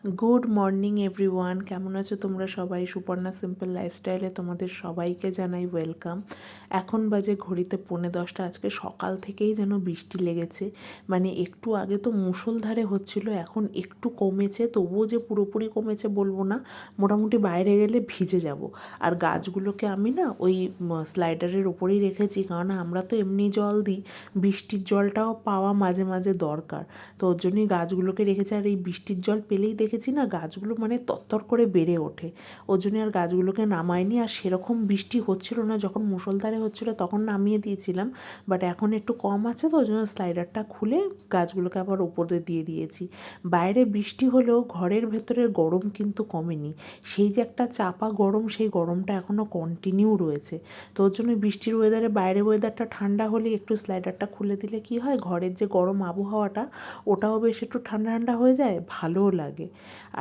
Good morning everyone, কেমন আছো তোমরা সবাই? সুপর্ণা সিম্পল লাইফস্টাইলে তোমাদের সবাইকে জানাই ওয়েলকাম। এখন বাজে ঘড়িতে 10:45। আজকে সকাল থেকেই যেন বৃষ্টি লেগেছে, মানে একটু আগে তো মুষলধারে হচ্ছিল, এখন একটু কমেছে, তবুও যে পুরোপুরি কমেছে বলবো না, মোটামুটি বাইরে গেলে ভিজে যাব। আর গাছগুলোকে আমি না ওই স্লাইডারের ওপরেই রেখেছি, কারণ আমরা তো এমনি জল দিই, বৃষ্টির জলটাও পাওয়া মাঝে মাঝে দরকার, তো ওর জন্যই গাছগুলোকে রেখেছি। আর এই বৃষ্টির জল পেলেই দেখেছি না গাছগুলো মানে তত্তর করে বেড়ে ওঠে, ওর জন্য আর গাছগুলোকে নামায়নি। আর সেরকম বৃষ্টি হচ্ছিল না, যখন মুষলধারে হচ্ছিল তখন নামিয়ে দিয়েছিলাম, বাট এখন একটু কম আছে, তো ওই জন্য স্লাইডারটা খুলে গাছগুলোকে আবার ওপরে দিয়ে দিয়েছি। বাইরে বৃষ্টি হলেও ঘরের ভেতরের গরম কিন্তু কমেনি, সেই যে একটা চাপা গরম, সেই গরমটা এখনও কন্টিনিউ রয়েছে। তো ওর জন্য বৃষ্টির ওয়েদারে বাইরে ওয়েদারটা ঠান্ডা হলে একটু স্লাইডারটা খুলে দিলে কি হয়, ঘরের যে গরম আবহাওয়াটা ওটাও বেশ একটু ঠান্ডা ঠান্ডা হয়ে যায়, ভালোও লাগে।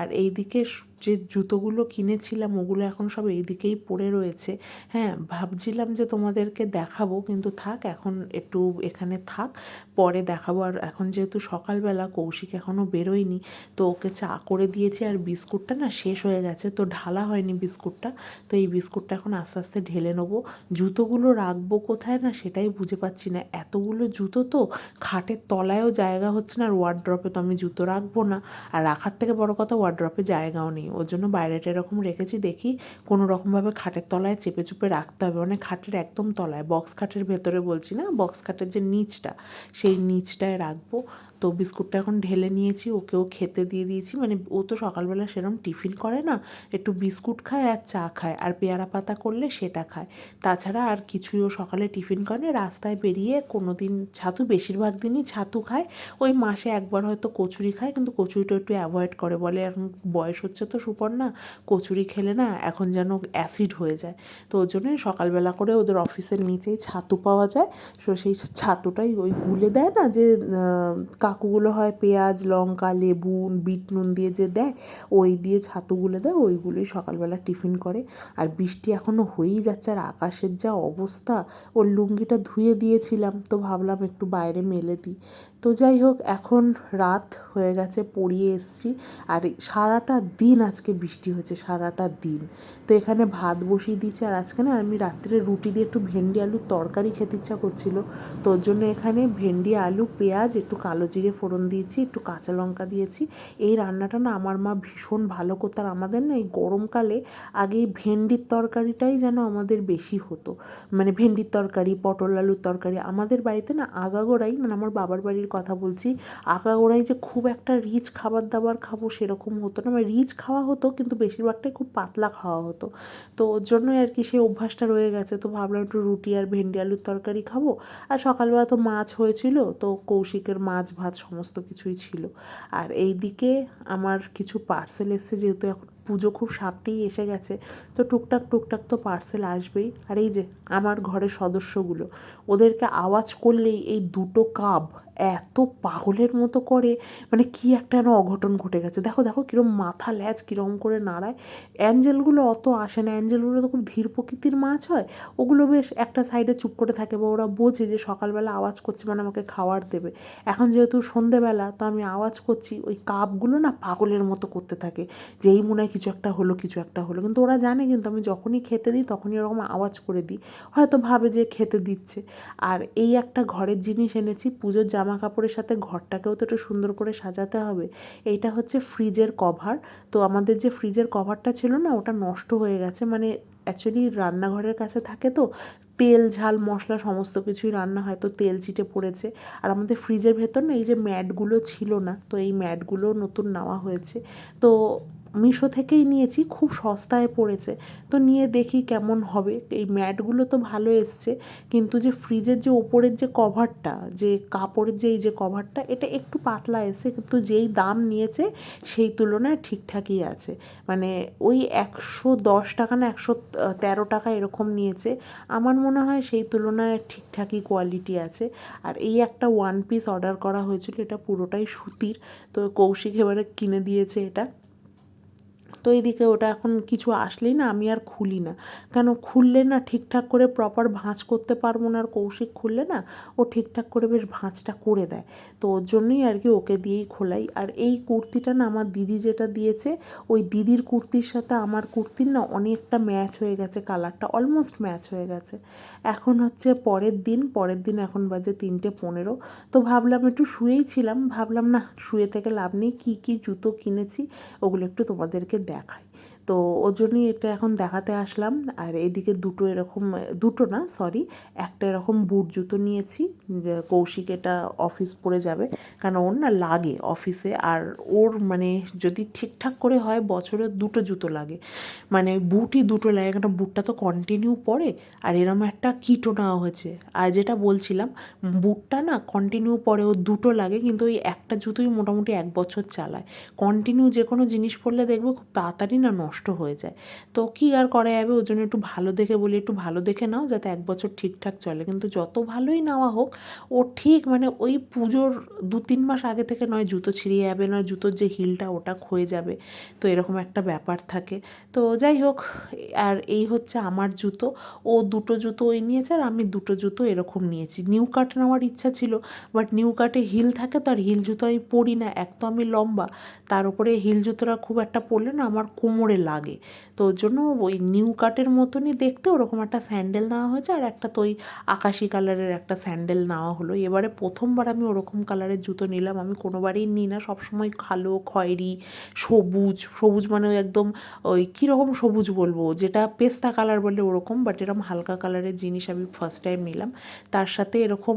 আর এইদিকে যে জুতোগুলো কিনেছিলাম ওগুলো এখন সব এইদিকেই পড়ে রয়েছে। হ্যাঁ, ভাবছিলাম যে তোমাদেরকে দেখাবো, কিন্তু থাক, এখন একটু এখানে থাক, পরে দেখাবো। আর এখন যেহেতু সকালবেলা, কৌশিক এখনও বেরোয়নি, তো ওকে চা করে দিয়েছি, আর বিস্কুটটা না শেষ হয়ে গেছে, তো ঢালা হয়নি বিস্কুটটা, তো এই বিস্কুটটা এখন আস্তে আস্তে ঢেলে নেবো। জুতোগুলো রাখবো কোথায় না সেটাই বুঝে পাচ্ছি না, এতগুলো জুতো তো খাটের তলায়ও জায়গা হচ্ছে না, আর ওয়ার্ড্রপে তো আমি জুতো রাখবো না, আর রাখার থেকে বড় কথা ওয়ার্ড্রপে জায়গাও নেই, ওর জন্য বাইরেটা এরকম রেখেছি। দেখি কোনো রকমভাবে খাটের তলায় চেপে চুপে রাখতে হবে, মানে খাটের একদম তলায়, বক্স খাটের ভেতরে বলছি না, বক্স খাটের যে নিচটা সেই নিচটায় রাখবো। তো বিস্কুটটা এখন ঢেলে নিয়েছি, ওকেও খেতে দিয়ে দিয়েছি, মানে ও তো সকালবেলা সেরকম টিফিন করে না, একটু বিস্কুট খায় আর চা খায়, আর পেয়ারা পাতা করলে সেটা খায়, তাছাড়া আর কিছুই ও সকালে টিফিন করে। রাস্তায় বেরিয়ে কোনো দিন ছাতু, বেশিরভাগ দিনই ছাতু খায়, ওই মাসে একবার হয়তো কচুরি খায়, কিন্তু কচুরিটা একটু অ্যাভয়েড করে, বলে এখন বয়স হচ্ছে তো সুপর্ণা, কচুরি খেলে না এখন যেন অ্যাসিড হয়ে যায়, তো ওর জন্যই সকালবেলা করে ওদের অফিসের নিচেই ছাতু পাওয়া যায়, সো সেই ছাতুটাই ওই গুলে দেয় না যে কাকুগুলো হয় পেঁয়াজ লঙ্কা লেবু বিট নুন দিয়ে যে দেয়, ওই দিয়ে ছাতু গুলে দেয়, ওইগুলোই সকালবেলা টিফিন করে। আর বৃষ্টি এখনও হয়েই যাচ্ছে, আর আকাশের যা অবস্থা, ওর লুঙ্গিটা ধুয়ে দিয়েছিলাম, তো ভাবলাম একটু বাইরে মেলে দিই। তো যাই হোক, এখন রাত হয়ে গেছে, পড়িয়ে এসছি, আর সারাটা দিন আজকে বৃষ্টি হয়েছে, সারাটা দিন। তো এখানে ভাত বসিয়ে দিয়েছি, আর আজকে না আমি রাত্রে রুটি দিয়ে একটু ভেন্ডি আলুর তরকারি খেতে ইচ্ছা করছিল, তো ওর জন্য এখানে ভেন্ডি আলু পেঁয়াজ একটু কালো জিরে ফোড়ন দিয়েছি, একটু কাঁচা লঙ্কা দিয়েছি। এই রান্নাটা না আমার মা ভীষণ ভালো করতো, আর আমাদের না এই গরমকালে আগে এই ভেন্ডির তরকারিটাই যেন আমাদের বেশি হতো, মানে ভেন্ডির তরকারি পটল আলুর তরকারি আমাদের বাড়িতে না আগাগোড়াই, মানে আমার বাবার বাড়ির কথা বলছি, আগাগোড়াই যে খুব একটা রিচ খাবার দাবার খাবো সেরকম হতো না, মানে রিচ খাওয়া হতো কিন্তু বেশিরভাগটাই খুব পাতলা খাওয়া হতো, তো ওর জন্যই আর কি সেই অভ্যাসটা রয়ে গেছে। তো ভাবলাম একটু রুটি আর ভেন্ডি আলুর তরকারি খাবো, আর সকালবেলা তো মাছ হয়েছিল, তো কৌশিকের মাছ ভাত সমস্ত কিছুই ছিল। আর এই দিকে আমার কিছু পার্সেল এসছে, যেহেতু এখন পুজো খুব সামনেই এসে গেছে, তো টুকটাক টুকটাক তো পার্সেল আসবেই। আর এই যে আমার ঘরের সদস্যগুলো, ওদেরকে আওয়াজ করলেই এই দুটো কাব এত পাগলের মতো করে, মানে কি একটা যেন অঘটন ঘটে গেছে। দেখো দেখো কীরকম মাথা ল্যাজ কীরকম করে নাড়ায়। অ্যাঞ্জেলগুলো অত আসে না, অ্যাঞ্জেলগুলো তো খুব ধীর প্রকৃতির মাছ হয়, ওগুলো বেশ একটা সাইডে চুপ করে থাকে, বা ওরা বোঝে যে সকালবেলা আওয়াজ করছে মানে আমাকে খাবার দেবে। এখন যেহেতু সন্ধেবেলা, তো আমি আওয়াজ করছি, ওই কাপগুলো না পাগলের মতো করতে থাকে, যে এই মনে হয় কিছু একটা হলো কিছু একটা হলো, কিন্তু ওরা জানে কিন্তু আমি যখনই খেতে দিই তখনই এরকম আওয়াজ করে দিই, হয়তো ভাবে যে খেতে দিচ্ছে। আর এই একটা ঘরের জিনিস এনেছি, পুজোর জামা কাপড়ের সাথে ঘরটাকেও তো একটু সুন্দর করে সাজাতে হবে। এইটা হচ্ছে ফ্রিজের কভার। তো আমাদের যে ফ্রিজের কভারটা ছিল না, ওটা নষ্ট হয়ে গেছে, মানে অ্যাকচুয়ালি রান্নাঘরের কাছে থাকে তো, তেল ঝাল মশলা সমস্ত কিছুই রান্না হয়, তো তেল ছিটে পড়েছে। আর আমাদের ফ্রিজের ভেতর না এই যে ম্যাটগুলো ছিল না, তো এই ম্যাটগুলো নতুন নেওয়া হয়েছে, তো মিশো থেকেই নিয়েছি, খুব সস্তায় পড়েছে, তো নিয়ে দেখি কেমন হবে। এই ম্যাটগুলো তো ভালো এসছে, কিন্তু যে ফ্রিজের যে ওপরের যে কভারটা, যে কাপড়ের যে এই যে কভারটা, এটা একটু পাতলা এসে, কিন্তু যেই দাম নিয়েছে সেই তুলনায় ঠিকঠাকই আছে, মানে ওই 110 টাকা না 113 টাকা এরকম নিয়েছে, আমার মনে হয় সেই তুলনায় ঠিকঠাকই কোয়ালিটি আছে। আর এই একটা ওয়ান পিস অর্ডার করা হয়েছিল, এটা পুরোটাই সুতির, তো কৌশিক এবারে কিনে দিয়েছে এটা। তো এইদিকে ওটা এখন কিছু আসলেই না আমি আর খুলি না, কেন খুললে না ঠিকঠাক করে প্রপার ভাঁজ করতে পারবো না, আর কৌশিক খুললে না ও ঠিকঠাক করে বেশ ভাঁজটা করে দেয়। তো ওর জন্যই আর কি ওকে দিয়েই খোলাই। আর এই কুর্তিটা না আমার দিদি যেটা দিয়েছে, ওই দিদির কুর্তির সাথে আমার কুর্তির না অনেকটা ম্যাচ হয়ে গেছে, কালারটা অলমোস্ট ম্যাচ হয়ে গেছে। এখন হচ্ছে পরের দিন এখন বাজে 3:15। তো ভাবলাম একটু শুয়েই ছিলাম, ভাবলাম না শুয়ে থেকে লাভ নেই, কী কী জুতো কিনেছি ওগুলো একটু তোমাদেরকে দেখাই। তো ওর জন্যই এটা এখন দেখাতে আসলাম। আর এদিকে দুটো এরকম, দুটো না সরি, একটা এরকম বুট জুতো নিয়েছি, যে কৌশিক এটা অফিস পরে যাবে, কারণ ওর না লাগে অফিসে। আর ওর মানে যদি ঠিকঠাক করে হয় বছরে দুটো জুতো লাগে, মানে বুটই দুটো লাগে, কারণ বুটটা তো কন্টিনিউ পরে। আর এরম একটা কিটও নেওয়া হয়েছে। আর যেটা বলছিলাম, বুটটা না কন্টিনিউ পরে, ওর দুটো লাগে, কিন্তু ওই একটা জুতোই মোটামুটি 1 বছর চালায়। কন্টিনিউ যে কোনো জিনিস পরলে দেখবে খুব তাড়াতাড়ি না নষ্ট হয়ে যায়। তো কী আর করা যাবে, ওর জন্য একটু ভালো দেখে বলি, একটু ভালো দেখে নাও যাতে 1 বছর ঠিকঠাক চলে। কিন্তু যত ভালোই নেওয়া হোক, ও ঠিক মানে ওই পুজোর 2-3 মাস আগে থেকে নয় জুতো ছিঁড়ে যাবে, নয় জুতোর যে হিলটা ওটা ক্ষয়ে যাবে, তো এরকম একটা ব্যাপার থাকে। তো যাই হোক, আর এই হচ্ছে আমার জুতো। ও দুটো জুতো ওই নিয়েছে, আর আমি দুটো জুতো এরকম নিয়েছি। নিউ কাট নেওয়ার ইচ্ছা ছিল, বাট নিউ কাটে হিল থাকে, তো আর হিল জুতো আমি পরি না, এক তো আমি লম্বা, তার উপরে হিল জুতোটা খুব একটা পরলে না আমার কোমরে লাগে। তো ওর জন্য ওই নিউ কাটের মতনই দেখতে ওরকম একটা স্যান্ডেল নেওয়া হয়েছে, আর একটা তো ওই আকাশি কালারের একটা স্যান্ডেল নেওয়া হলো। এবারে প্রথমবার আমি ওরকম কালারের জুতো নিলাম, আমি কোনোবারই নিই না, সবসময় কালো, খয়েরি, সবুজ, সবুজ মানে ওই একদম ওই কীরকম সবুজ বলবো, যেটা পেস্তা কালার বলে ওরকম, বাট এরকম হালকা কালারের জিনিস আমি ফার্স্ট টাইম নিলাম। তার সাথে এরকম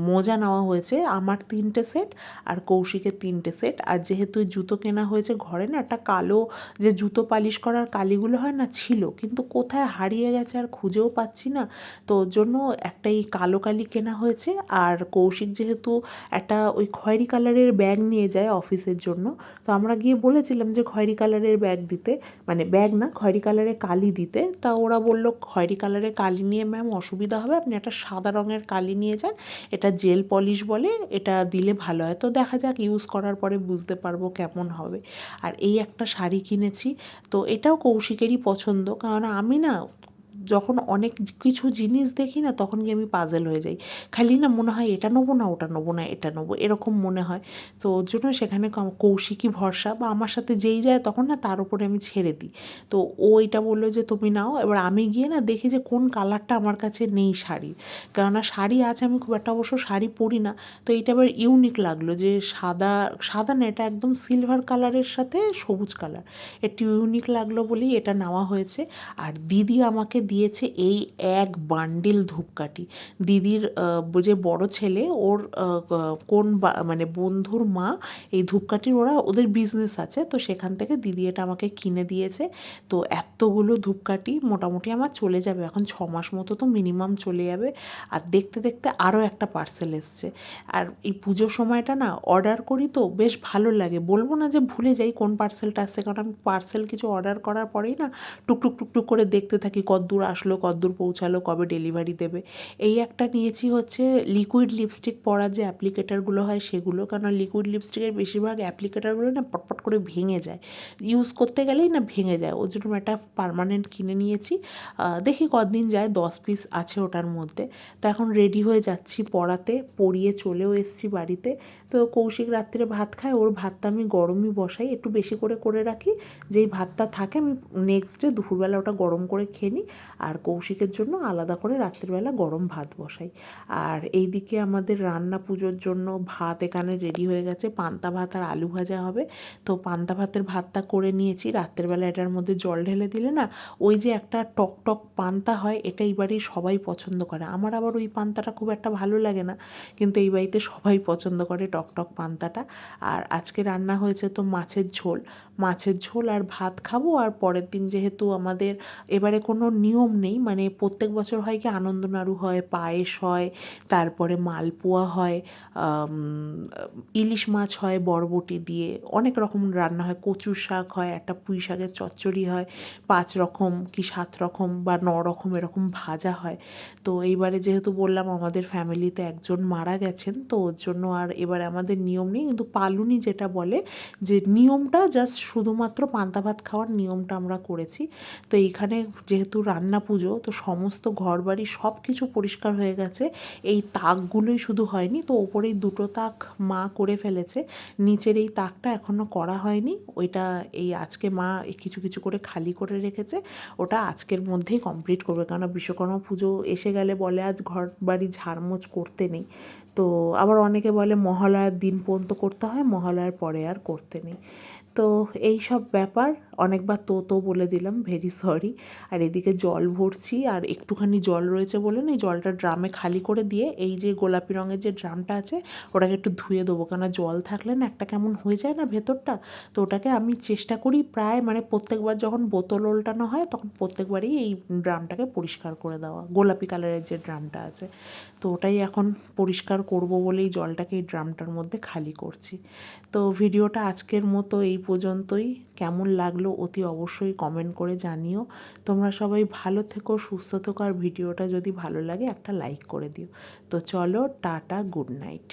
মোজা নেওয়া হয়েছে, আমার 3টে সেট আর কৌশিকের 3টে সেট। আর যেহেতু জুতো কেনা হয়েছে ঘরে, না একটা কালো যে জুতো পালিশ করার কালিগুলো হয় না, ছিল, কিন্তু কোথায় হারিয়ে গেছে আর খুঁজেও পাচ্ছি না, তো ওর জন্য একটা এই কালো কালি কেনা হয়েছে। আর কৌশিক যেহেতু একটা ওই খয়েরি কালারের ব্যাগ নিয়ে যায় অফিসের জন্য, তো আমরা গিয়ে বলেছিলাম যে খয়েরি কালারের ব্যাগ দিতে, মানে ব্যাগ না, খয়েরি কালারের কালি দিতে। তা ওরা বললো খয়েরি কালারের কালি নিয়ে ম্যাম অসুবিধা হবে, আপনি একটা সাদা রঙের কালি নিয়ে যান, এটা জেল পলিশ বলে, এটা দিলে ভালো হয়। তো দেখা যাক, ইউজ করার পরে বুঝতে পারবো কেমন হবে। আর এই একটা শাড়ি কিনেছি, তো এটাও কৌশিকেরই পছন্দ, কারণ আমি না যখন অনেক কিছু জিনিস দেখি না, তখন গিয়ে আমি পাজেল হয়ে যাই, খালি না মনে হয় এটা নেবো না, ওটা নেবো না, এটা নেবো, এরকম মনে হয়। তো ওর জন্য সেখানে কৌশিকই ভরসা, বা আমার সাথে যেই যায় তখন না তার উপরে আমি ছেড়ে দিই। তো ও এটা বললো যে তুমি নাও, এবার আমি গিয়ে না দেখি যে কোন কালারটা আমার কাছে নেই শাড়ির, কেননা শাড়ি আছে, আমি খুব একটা অবশ্য শাড়ি পরি না। তো এইটা আবার ইউনিক লাগলো যে সাদা, সাদা না, এটা একদম সিলভার কালারের সাথে সবুজ কালার, একটু ইউনিক লাগলো বলেই এটা নেওয়া হয়েছে। আর দিদি আমাকে দিয়েছে এই এক বান্ডিল ধূপকাঠি। দিদির যে বড় ছেলে, ওর কোন মানে বন্ধুর মা এই ধূপকাঠির, ওদের বিজনেস আছে, তো সেখান থেকে দিদি এটা আমাকে কিনে দিয়েছে। তো এতগুলো ধূপকাঠি মোটামুটি আমার চলে যাবে এখন 6 মাস মতো, তো মিনিমাম চলে যাবে। আর দেখতে দেখতে আরও একটা পার্সেল এসছে। আর এই পুজোর সময়টা না অর্ডার করি, তো বেশ ভালো লাগে, বলবো না যে ভুলে যাই কোন পার্সেলটা আসছে, কারণ আমি পার্সেল কিছু অর্ডার করার পরেই না টুকটুক টুকটুক করে দেখতে থাকি কতদূর আসলো, কতদূর পৌঁছালো, কবে ডেলিভারি দেবে। এই একটা নিয়েছি হচ্ছে লিকুইড লিপস্টিক পরার যে অ্যাপ্লিকেটারগুলো হয় সেগুলো, কারণ লিকুইড লিপস্টিকের বেশিরভাগ অ্যাপ্লিকেটারগুলো না পটপট করে ভেঙে যায়, ইউজ করতে গেলেই না ভেঙে যায়, ওর জন্য একটা পার্মানেন্ট কিনে নিয়েছি। দেখি কতদিন যায়, 10 পিস আছে ওটার মধ্যে। তো এখন রেডি হয়ে যাচ্ছি পড়াতে, পড়িয়ে চলেও এসেছি বাড়িতে। তো কৌশিক রাত্রে ভাত খায়, ওর ভাতটা আমি গরমই বসাই, একটু বেশি করে করে রাখি, যেই ভাতটা থাকে আমি নেক্সট ডে দুপুরবেলা ওটা গরম করে খেয়ে নিই। আর কৌশিকের জন্য আলাদা করে রাত্রিবেলা গরম ভাত বসাই। আর এইদিকে আমাদের রান্না পুজোর জন্য ভাত এখানে রেডি হয়ে গেছে, পান্তা ভাত আর আলু ভাজা হবে। তো পান্তা ভাতের ভাতটা করে নিয়েছি, রাত্রেবেলা এটার মধ্যে জল ঢেলে দিলে না ওই যে একটা টক টক পান্তা হয়, এটা এই বাড়ির সবাই পছন্দ করে। আমার আবার ওই পান্তাটা খুব একটা ভালো লাগে না, কিন্তু এই বাড়িতে সবাই পছন্দ করে টক টক পান্তাটা। আর আজকে রান্না হয়েছে তো মাছের ঝোল, মাছের ঝোল আর ভাত খাবো। আর পরের দিন যেহেতু আমাদের এবারে কোনো নিয়ম নেই, মানে প্রত্যেক বছর হয় কি আনন্দনাড়ু হয়, পায়েস হয়, তারপরে মালপোয়া হয়, ইলিশ মাছ হয় বরবটি দিয়ে, অনেক রকম রান্না হয়, কচুর শাক হয়, একটা পুঁই শাকের চচ্চড়ি হয়, 5 রকম কি 7 রকম বা 9 রকম এরকম ভাজা হয়। তো এইবারে যেহেতু বললাম আমাদের ফ্যামিলিতে একজন মারা গেছেন, তো ওর জন্য আর এবারে আমাদের নিয়ম নেই, কিন্তু পালুনি যেটা বলে যে নিয়মটা জাস্ট শুধুমাত্র পান্তা ভাত খাওয়ার নিয়মটা আমরা করেছি। তো এইখানে যেহেতু রান্না পুজো, তো সমস্ত ঘরবাড়ি সব কিছু পরিষ্কার হয়ে গেছে। এই তাকগুলোই শুধু হয়নি, তো ওপরেই দুটো তাক মা করে ফেলেছে, নিচের এই তাকটা এখনও করা হয়নি। ওইটা এই আজকে মা কিছু কিছু করে খালি করে রেখেছে, ওটা আজকের মধ্যেই কমপ্লিট করবে। কারণ বিশ্বকর্মা পুজো এসে গেলে বলে আজ ঘর বাড়ি ঝাড়মোছ করতে নেই। তো আবার অনেকে বলে মহালয়ার দিন পর্যন্ত করতে হয়, মহালয়ার পরে আর করতে নেই। তো এই সব ব্যাপার, অনেকবার তো বলে দিলাম, ভেরি সরি। আর এদিকে জল ভরছি, আর একটুখানি জল রয়েছে বলে না, এই জলটা ড্রামে খালি করে দিয়ে এই যে গোলাপি রঙের যে ড্রামটা আছে ওটাকে একটু ধুয়ে দেবো। কেন জল থাকলে না একটা কেমন হয়ে যায় না ভেতরটা। তো ওটাকে আমি চেষ্টা করি প্রায়, মানে প্রত্যেকবার যখন বোতল ওল্টানো হয় তখন প্রত্যেকবারই এই ড্রামটাকে পরিষ্কার করে দেওয়া, গোলাপি কালারের যে ড্রামটা আছে। তো ওটাই এখন পরিষ্কার করব বলেই জলটাকে এই ড্রামটার মধ্যে খালি করছি। তো ভিডিওটা আজকের মতো এই পর্যন্তই। কেমন লাগলো অতি অবশ্যই কমেন্ট করে জানিও। তোমরা সবাই ভালো থেকো, সুস্থ থেকো, আর ভিডিওটা যদি ভালো লাগে একটা লাইক করে দিও। তো চলো, টাটা, গুড নাইট।